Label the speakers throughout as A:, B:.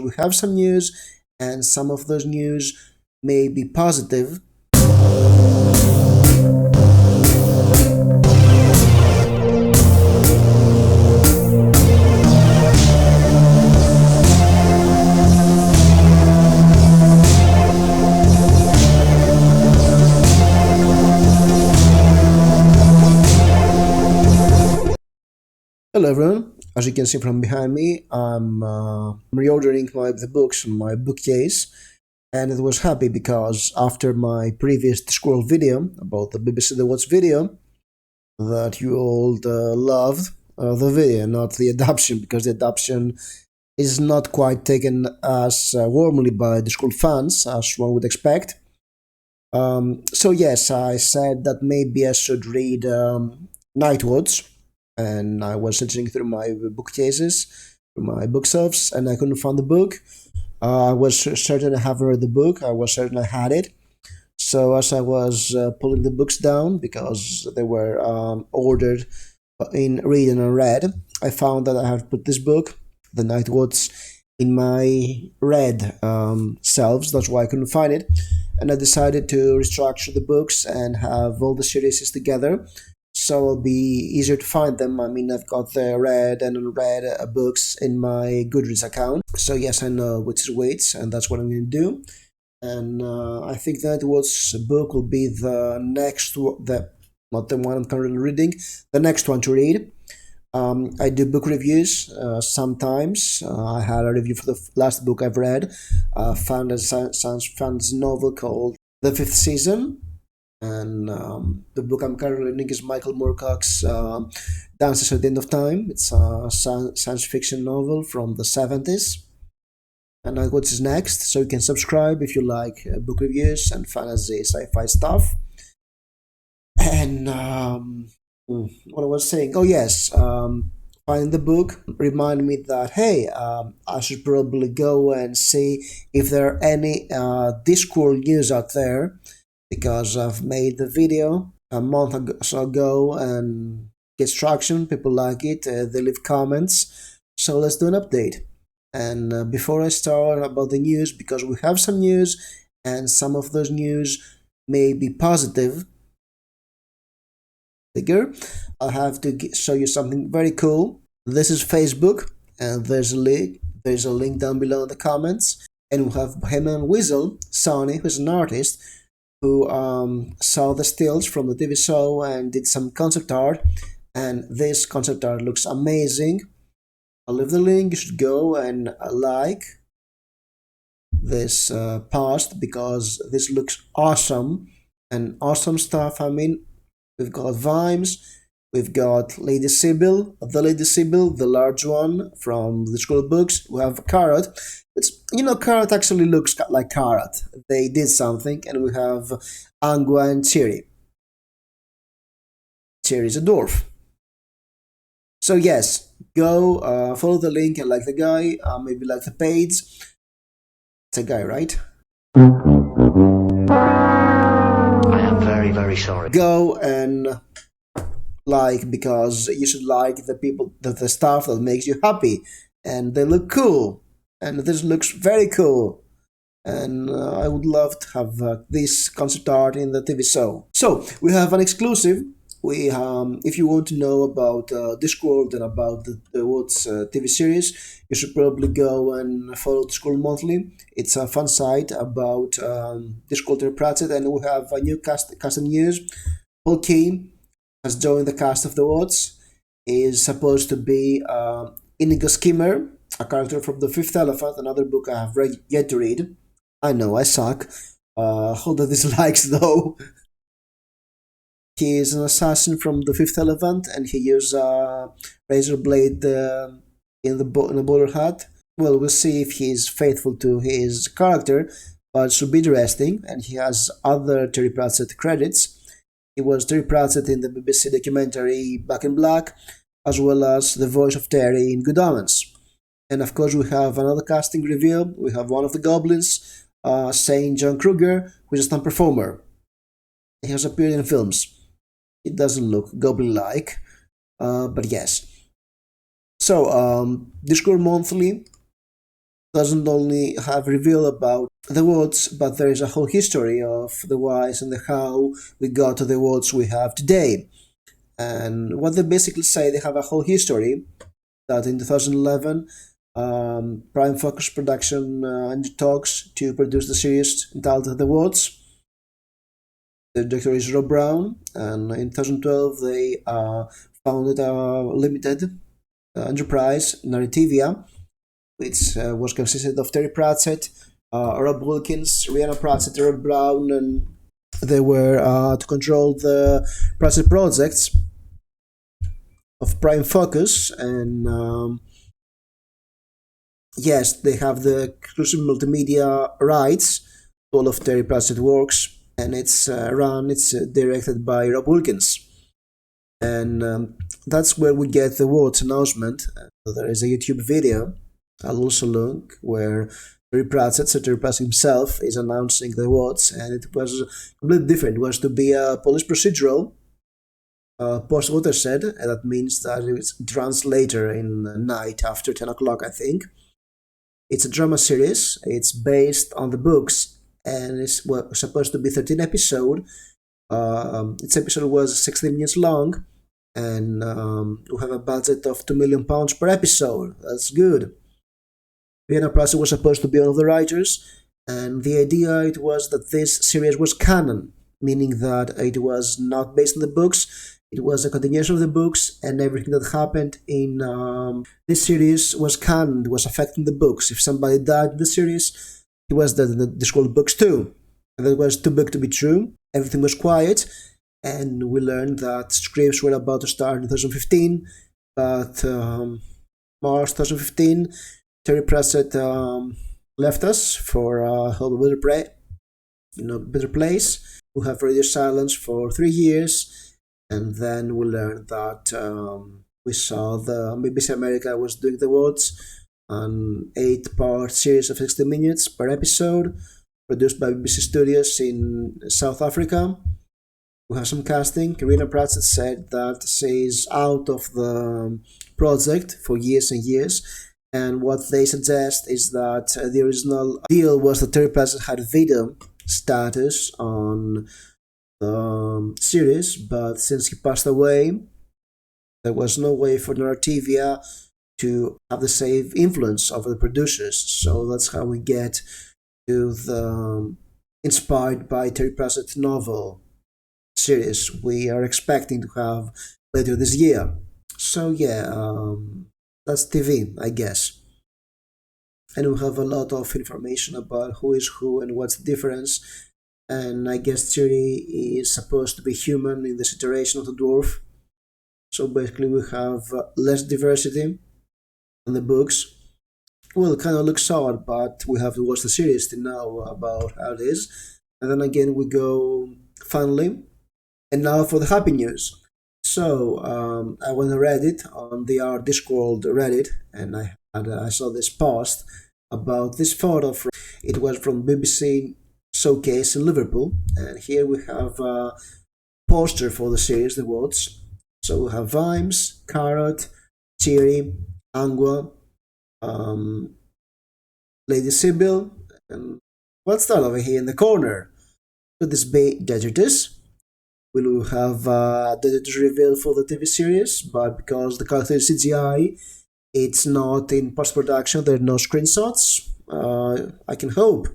A: We have some news, and some of those news may be positive. Hello everyone, as you can see from behind me, I'm reordering the books on my bookcase, and I was happy because after my previous Discworld video about the BBC The Watch video, that you all loved the video, not the adaptation, because the adaptation is not quite taken as warmly by Discworld fans as one would expect. So yes, I said that maybe I should read Nightwatch, and I was searching through my bookcases, through my bookshelves, and I couldn't find the book. I was certain I haven't read the book. I was certain I had it. So as I was pulling the books down because they were ordered in read and unread, I found that I have put this book, The Nightwatch, in my read shelves. That's why I couldn't find it, and I decided to restructure the books and have all the series together, so it'll be easier to find them. I mean, I've got the read and unread books in my Goodreads account, so yes, I know which is which, and that's what I'm going to do. And I think that Watch book will be the next, not the one I'm currently reading, the next one to read. I do book reviews sometimes. I had a review for the last book I've read, fantasy novel called The Fifth Season. And the book I'm currently reading is Michael Moorcock's Dances at the End of Time. It's a science fiction novel from the 70s. And I what's next, so you can subscribe if you like book reviews and fantasy sci-fi stuff. And what I was saying, oh yes, finding the book reminded me that, hey, I should probably go and see if there are any Discworld news out there, because I've made the video a month ago and gets traction. People like it, they leave comments. So let's do an update. And before I start about the news, because we have some news and some of those news may be positive, I'll have to show you something very cool. This is Facebook, and there's a link down below in the comments. And we have Bohemian Weasel, Sonny, who's an artist, who saw the stills from the TV show and did some concept art, and this concept art looks amazing. I'll leave the link. You should go and like this post because this looks awesome, and awesome stuff. I mean, we've got Vimes, we've got Lady Sybil, the large one from the school books. We have Carrot. Carrot actually looks like Carrot. They did something. And we have Angua and Cherry. Cherry's a dwarf. So yes, go follow the link and like the guy. Maybe like the page. It's a guy, right?
B: I am very, very sorry.
A: Go and like, because you should like the stuff that makes you happy, and they look cool, and this looks very cool, and I would love to have this concept art in the TV show. So we have an exclusive. If you want to know about Discworld and about the What's TV series, you should probably go and follow Discworld Monthly. It's a fun site about Discworld and Pratchett, and we have a new cast news. Paul Key has joined the cast of the Watch. He is supposed to be Inigo Skimmer, a character from The Fifth Elephant, another book I have yet to read. I know, I suck. Hold the dislikes though. He is an assassin from The Fifth Elephant, and he uses a razor blade in a bowler hat. Well, we'll see if he is faithful to his character, but it should be interesting. And he has other Terry Pratchett credits. He was Terry Pratchett in the BBC documentary Back in Black, as well as the voice of Terry in Good Omens. And of course, we have another casting reveal. We have one of the goblins, Saint John Kruger, who is a stunt performer. He has appeared in films. It doesn't look goblin-like, but yes. So, Discworld Monthly doesn't only have reveal about the words, but there is a whole history of the whys and the how we got to the words we have today. And what they basically say, they have a whole history that in 2011, Prime Focus Production and talks to produce the series entitled The Words. The director is Rob Brown, and in 2012 they founded a limited enterprise, Narrativia, which was consisted of Terry Pratchett, Rob Wilkins, Rihanna Pratchett, Rob Brown, and they were to control the Pratchett projects of Prime Focus, and yes, they have the exclusive multimedia rights to all of Terry Pratchett works, and it's directed by Rob Wilkins. And that's where we get the Words announcement. There is a YouTube video, I'll also link, where Terry Pratchett, so Terry Pratchett himself, is announcing the Words, and it was completely different. It was to be a police procedural, post-watershed, and that means that it runs later in the night after 10 o'clock, I think. It's a drama series. It's based on the books, and it's supposed to be 13 episodes. Its episode was 16 minutes long, and we have a budget of £2 million per episode. That's good. Vienna Pratchett was supposed to be one of the writers, and the idea it was that this series was canon, meaning that it was not based on the books. It was a continuation of the books, and everything that happened in this series was canon, was affecting the books. If somebody died in the series, it was dead in the Discworld books too. And that was too big to be true. Everything was quiet, and we learned that scripts were about to start in 2015, but March 2015, Terry Pratchett left us for a better place. We have Radio Silence for 3 years. And then we learned that we saw the BBC America was doing the Words, an 8-part series of 60 minutes per episode, produced by BBC Studios in South Africa. We have some casting. Karina Pratchett said that she's out of the project for years and years, and what they suggest is that the original deal was that Terry Pratchett had veto status on the series, but since he passed away, there was no way for Narrativia to have the same influence over the producers. So that's how we get to the inspired by Terry Pratchett novel series we are expecting to have later this year. So yeah, that's TV, I guess. And we have a lot of information about who is who and what's the difference. And I guess Ciri is supposed to be human in this iteration of the dwarf. So basically we have less diversity in the books. Well, it kind of looks odd, but we have to watch the series to know about how it is. And then again we go finally. And now for the happy news. So I went and read it on the Discworld Reddit, and I saw this post about this photo. It was from BBC Showcase in Liverpool, and here we have a poster for the series, The Words. So we have Vimes, Carrot, Ciri, Angua, Lady Sybil, and what's that over here in the corner? Could this be Detritus? We will have Detritus reveal for the TV series, but because the character is CGI, it's not in post-production, there are no screenshots. I can hope.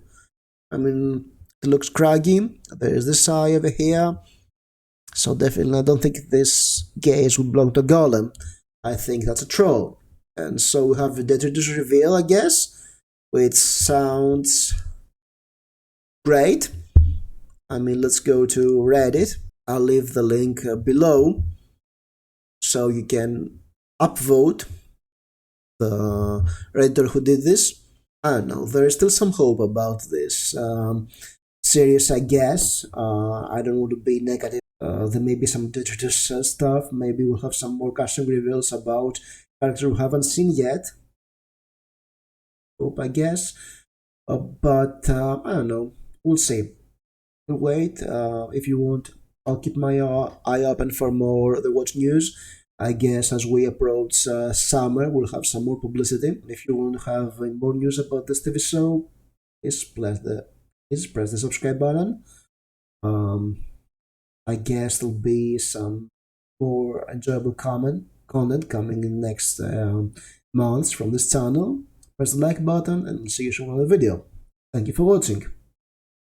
A: I mean, it looks craggy. There's this eye over here. So definitely I don't think this gaze would belong to a golem. I think that's a troll. And so we have the Detritus reveal, I guess, which sounds great. I mean, let's go to Reddit. I'll leave the link below so you can upvote the Redditor who did this. I don't know, there is still some hope about this series, I guess. I don't want to be negative. There may be some Detritus stuff. Maybe we'll have some more casting reveals about characters we haven't seen yet. Hope, I guess. But I don't know. We'll see. We'll wait. If you want, I'll keep my eye open for more The Watch news. I guess as we approach summer, we'll have some more publicity. If you want to have more news about this TV show, please press the subscribe button. Um, I guess there'll be some more enjoyable content coming in next months from this channel. Press the like button and see you soon on the video. Thank you for watching.